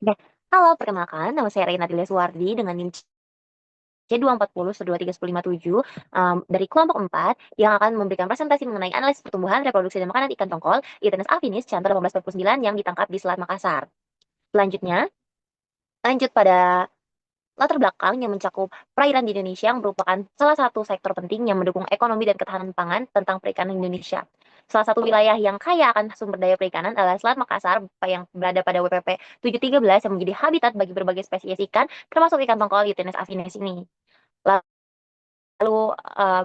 Oke. Halo, perkenalkan nama saya Reina Tilia Suwardi dengan NIM C240-123-157 dari kelompok 4 yang akan memberikan presentasi mengenai analisis pertumbuhan, reproduksi, dan makanan ikan tongkol Itenes afinis Cantor 1849 yang ditangkap di Selat Makassar. Selanjutnya, lanjut pada latar belakang yang mencakup perairan di Indonesia yang merupakan salah satu sektor penting yang mendukung ekonomi dan ketahanan pangan tentang perikanan Indonesia. Salah satu wilayah yang kaya akan sumber daya perikanan adalah Selat Makassar yang berada pada WPP 713 yang menjadi habitat bagi berbagai spesies ikan, termasuk ikan tongkol Euthenes afinis ini. Lalu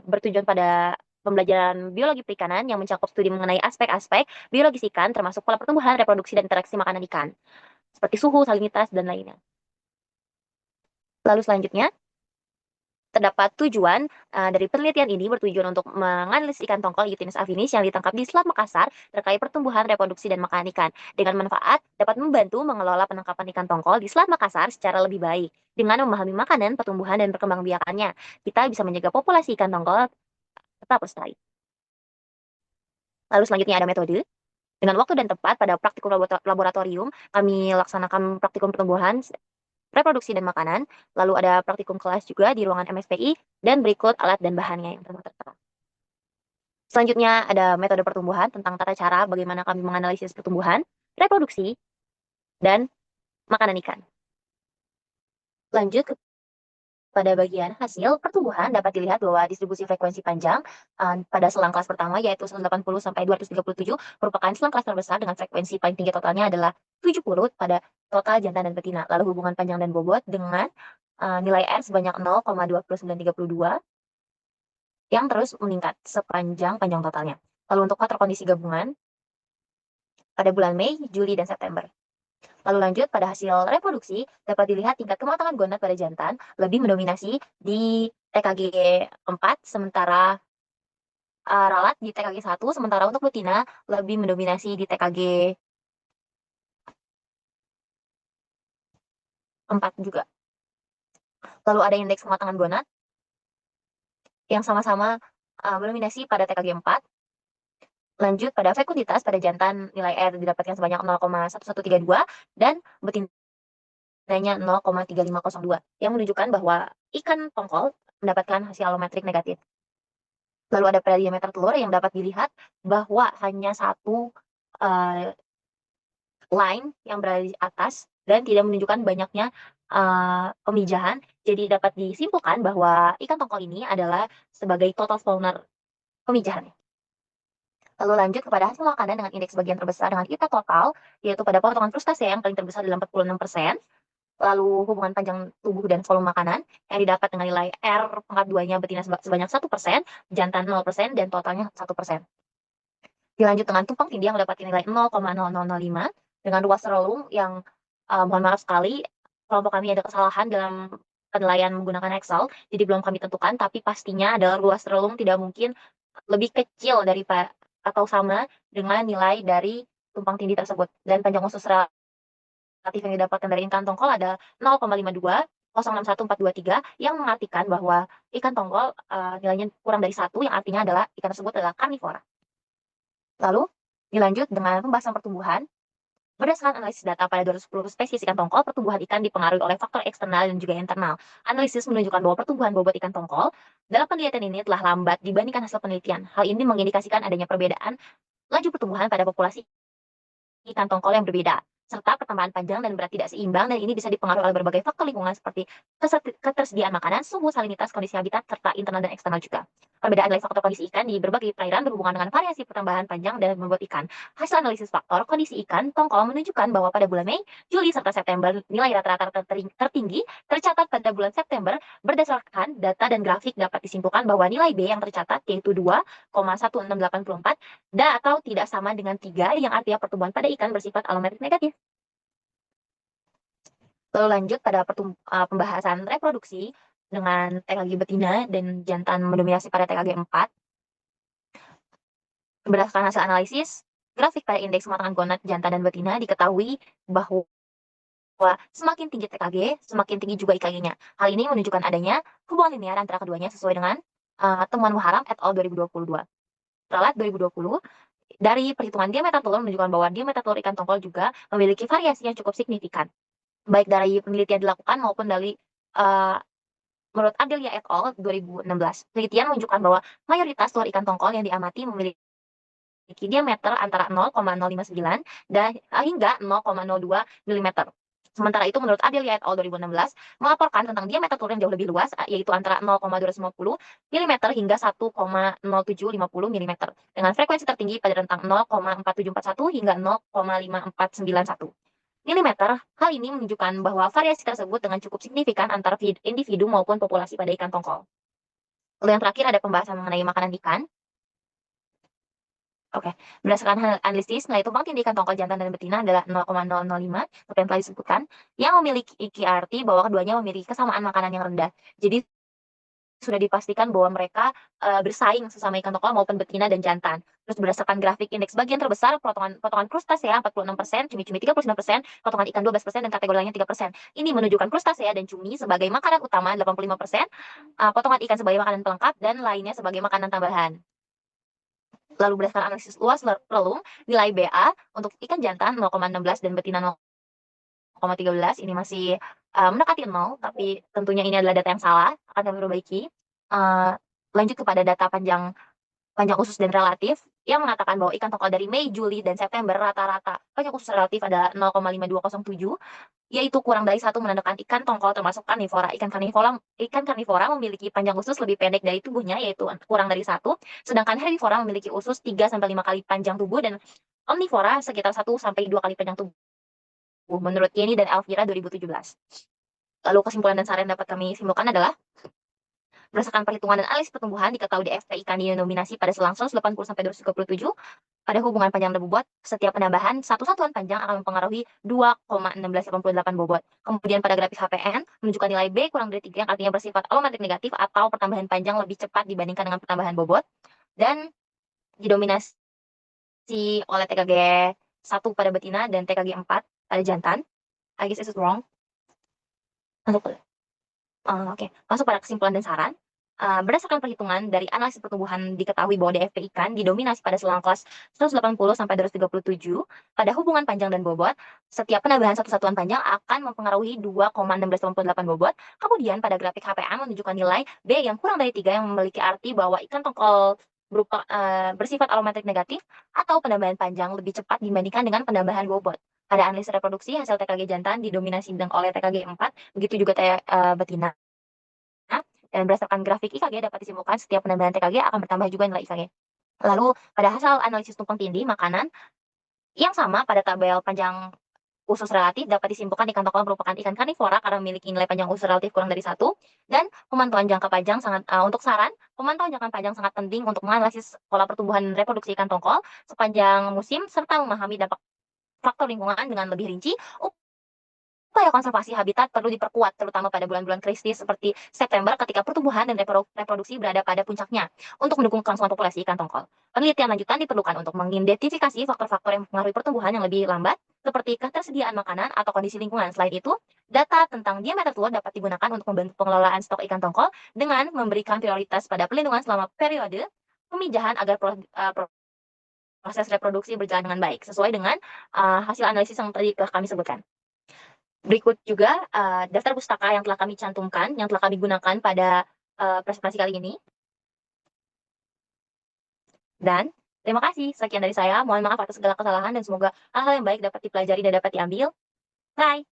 bertujuan pada pembelajaran biologi perikanan yang mencakup studi mengenai aspek-aspek biologis ikan, termasuk pola pertumbuhan, reproduksi, dan interaksi makanan ikan, seperti suhu, salinitas, dan lainnya. Lalu selanjutnya, terdapat tujuan dari penelitian ini bertujuan untuk menganalisis ikan tongkol Euthenes afinis yang ditangkap di Selat Makassar terkait pertumbuhan, reproduksi, dan makanan ikan. Dengan manfaat, dapat membantu mengelola penangkapan ikan tongkol di Selat Makassar secara lebih baik. Dengan memahami makanan, pertumbuhan, dan perkembangbiakannya, kita bisa menjaga populasi ikan tongkol tetap lestari. Lalu selanjutnya ada metode. Dengan waktu dan tempat pada praktikum laboratorium, kami laksanakan praktikum pertumbuhan, reproduksi, dan makanan. Lalu ada praktikum kelas juga di ruangan MSPI, dan berikut alat dan bahannya yang tertera. Selanjutnya ada metode pertumbuhan tentang tata cara bagaimana kami menganalisis pertumbuhan, reproduksi, dan makanan ikan. Lanjut pada bagian hasil pertumbuhan dapat dilihat bahwa distribusi frekuensi panjang pada selang kelas pertama yaitu 180 sampai 237 merupakan selang kelas terbesar dengan frekuensi paling tinggi totalnya adalah 70 pada total jantan dan betina. Lalu hubungan panjang dan bobot dengan nilai R sebanyak 0,20932 yang terus meningkat sepanjang panjang totalnya. Lalu untuk faktor kondisi gabungan pada bulan Mei, Juli, dan September. Lalu lanjut pada hasil reproduksi, dapat dilihat tingkat kematangan gonad pada jantan lebih mendominasi di TKG 4, sementara ralat di TKG 1, sementara untuk betina lebih mendominasi di TKG 4 juga. Lalu ada indeks kematangan gonad yang sama-sama mendominasi pada TKG 4. Lanjut pada fekunditas pada jantan nilai R didapatkan sebanyak 0,1132 dan betinanya 0,3502 yang menunjukkan bahwa ikan tongkol mendapatkan hasil alometrik negatif. Lalu ada pada diameter telur yang dapat dilihat bahwa hanya satu line yang berada di atas dan tidak menunjukkan banyaknya pemijahan. Jadi dapat disimpulkan bahwa ikan tongkol ini adalah sebagai total spawner pemijahan. Lalu lanjut kepada hasil makanan dengan indeks bagian terbesar dengan ITA total, yaitu pada potongan frustase yang paling terbesar dalam 46%. Lalu hubungan panjang tubuh dan volume makanan yang didapat dengan nilai R pangkat 2-nya betina sebanyak 1%, jantan 0%, dan totalnya 1%. Dilanjut dengan tumpang tindih yang mendapat nilai 0,0005 dengan ruas relung yang mohon maaf sekali, kelompok kami ada kesalahan dalam penilaian menggunakan Excel, jadi belum kami tentukan, tapi pastinya adalah ruas relung tidak mungkin lebih kecil dari atau sama dengan nilai dari tumpang tindih tersebut. Dan panjang usus relatif yang didapatkan dari ikan tongkol ada 0,52 061423 yang mengartikan bahwa ikan tongkol nilainya kurang dari 1 yang artinya adalah ikan tersebut adalah karnivora. Lalu dilanjut dengan pembahasan pertumbuhan. Berdasarkan analisis data pada 210 spesies ikan tongkol, pertumbuhan ikan dipengaruhi oleh faktor eksternal dan juga internal. Analisis menunjukkan bahwa pertumbuhan bobot ikan tongkol dalam penelitian ini telah lambat dibandingkan hasil penelitian. Hal ini mengindikasikan adanya perbedaan laju pertumbuhan pada populasi ikan tongkol yang berbeda, serta pertambahan panjang dan berat tidak seimbang, dan ini bisa dipengaruhi oleh berbagai faktor lingkungan seperti ketersediaan makanan, suhu, salinitas, kondisi habitat, serta internal dan eksternal juga. Perbedaan nilai faktor kondisi ikan di berbagai perairan berhubungan dengan variasi pertambahan panjang dan bobot ikan. Hasil analisis faktor kondisi ikan tongkol menunjukkan bahwa pada bulan Mei, Juli, serta September, nilai rata-rata tertinggi tercatat pada bulan September. Berdasarkan data dan grafik dapat disimpulkan bahwa nilai B yang tercatat yaitu 2,1684 atau tidak sama dengan 3 yang artinya pertumbuhan pada ikan bersifat alometrik negatif. Lalu lanjut pada pembahasan reproduksi dengan TKG betina dan jantan mendominasi pada TKG 4. Berdasarkan hasil analisis, grafik pada indeks kematangan gonad jantan dan betina diketahui bahwa semakin tinggi TKG, semakin tinggi juga IKG-nya. Hal ini menunjukkan adanya hubungan linear antara keduanya sesuai dengan temuan Muharram et al. 2022. Ralat 2020, dari perhitungan diameter telur menunjukkan bahwa diameter telur ikan tongkol juga memiliki variasi yang cukup signifikan. baik dari penelitian dilakukan maupun dari, eee, menurut Adelia et al. 2016. Penelitian menunjukkan bahwa mayoritas telur ikan tongkol yang diamati memiliki diameter antara 0,059 dan hingga 0,02 milimeter. Sementara itu menurut Adelia et al. 2016 melaporkan tentang diameter telur yang jauh lebih luas, yaitu antara 0,250 milimeter hingga 1,0750 milimeter dengan frekuensi tertinggi pada rentang 0,4741 hingga 0,5491 milimeter. Hal ini menunjukkan bahwa variasi tersebut dengan cukup signifikan antar individu maupun populasi pada ikan tongkol. Lalu yang terakhir ada pembahasan mengenai makanan ikan. Oke, berdasarkan analisis, nilai tumpang tindih ikan tongkol jantan dan betina adalah 0,005 seperti yang telah disebutkan, yang memiliki arti bahwa keduanya memiliki kesamaan makanan yang rendah. Jadi sudah dipastikan bahwa mereka bersaing sesama ikan tongkol maupun betina dan jantan. Terus berdasarkan grafik indeks bagian terbesar, potongan krustasea 46%, cumi-cumi 39%, potongan ikan 12%, dan kategori lainnya 3%. Ini menunjukkan krustasea dan cumi sebagai makanan utama 85%, potongan ikan sebagai makanan pelengkap, dan lainnya sebagai makanan tambahan. Lalu berdasarkan analisis luas relung, nilai BA untuk ikan jantan 0,16 dan betina 0,13 ini masih mendekati 0, tapi tentunya ini adalah data yang salah, akan kami perbaiki. Lanjut kepada data panjang panjang usus dan relatif yang mengatakan bahwa ikan tongkol dari Mei, Juli, dan September rata-rata panjang usus relatif adalah 0,5207, yaitu kurang dari 1 menandakan ikan tongkol termasuk karnivora. Ikan karnivora memiliki panjang usus lebih pendek dari tubuhnya, yaitu kurang dari 1, sedangkan herbivora memiliki usus 3-5 kali panjang tubuh, dan omnivora sekitar 1-2 kali panjang tubuh, menurut Yeni dan Elvira 2017. Lalu kesimpulan dan saran yang dapat kami simpulkan adalah, berdasarkan perhitungan dan analisis pertumbuhan, diketahui DFT ikan didominasi pada selang 180-237. Pada hubungan panjang dan bobot, setiap penambahan satu satuan panjang akan mempengaruhi 2,1688 bobot. Kemudian pada grafik HPN, menunjukkan nilai B kurang dari 3 yang artinya bersifat alometrik negatif atau pertambahan panjang lebih cepat dibandingkan dengan pertambahan bobot, dan didominasi oleh TKG 1 pada betina dan TKG 4 pada jantan. I guess this is wrong. Oke. Masuk pada kesimpulan dan saran. Berdasarkan perhitungan dari analisis pertumbuhan, diketahui bahwa DFP ikan didominasi pada selang kelas 180-237. Pada hubungan panjang dan bobot, setiap penambahan satu satuan panjang akan mempengaruhi 2,1688 bobot. Kemudian pada grafik HPA menunjukkan nilai B yang kurang dari 3 yang memiliki arti bahwa ikan tongkol bersifat alometrik negatif atau penambahan panjang lebih cepat dibandingkan dengan penambahan bobot. Pada analisis reproduksi, hasil TKG jantan didominasi oleh TKG 4, begitu juga betina. Dan berdasarkan grafik IKG dapat disimpulkan setiap penambahan TKG akan bertambah juga nilai IKG. Lalu pada hasil analisis tumpang tindih makanan yang sama pada tabel panjang usus relatif dapat disimpulkan ikan tongkol merupakan ikan karnivora karena memiliki nilai panjang usus relatif kurang dari 1, dan pemantauan jangka panjang untuk saran, pemantauan jangka panjang sangat penting untuk menganalisis pola pertumbuhan reproduksi ikan tongkol sepanjang musim serta memahami dampak faktor lingkungan dengan lebih rinci. Upaya konservasi habitat perlu diperkuat, terutama pada bulan-bulan kritis seperti September ketika pertumbuhan dan reproduksi berada pada puncaknya, untuk mendukung kelangsungan populasi ikan tongkol. Penelitian lanjutan diperlukan untuk mengidentifikasi faktor-faktor yang mempengaruhi pertumbuhan yang lebih lambat, seperti ketersediaan makanan atau kondisi lingkungan. Selain itu, data tentang diameter telur dapat digunakan untuk membantu pengelolaan stok ikan tongkol dengan memberikan prioritas pada pelindungan selama periode pemijahan agar proses reproduksi berjalan dengan baik, sesuai dengan hasil analisis yang tadi telah kami sebutkan. Berikut juga daftar pustaka yang telah kami cantumkan, yang telah kami gunakan pada presentasi kali ini. Dan terima kasih, sekian dari saya. Mohon maaf atas segala kesalahan dan semoga hal-hal yang baik dapat dipelajari dan dapat diambil. Bye.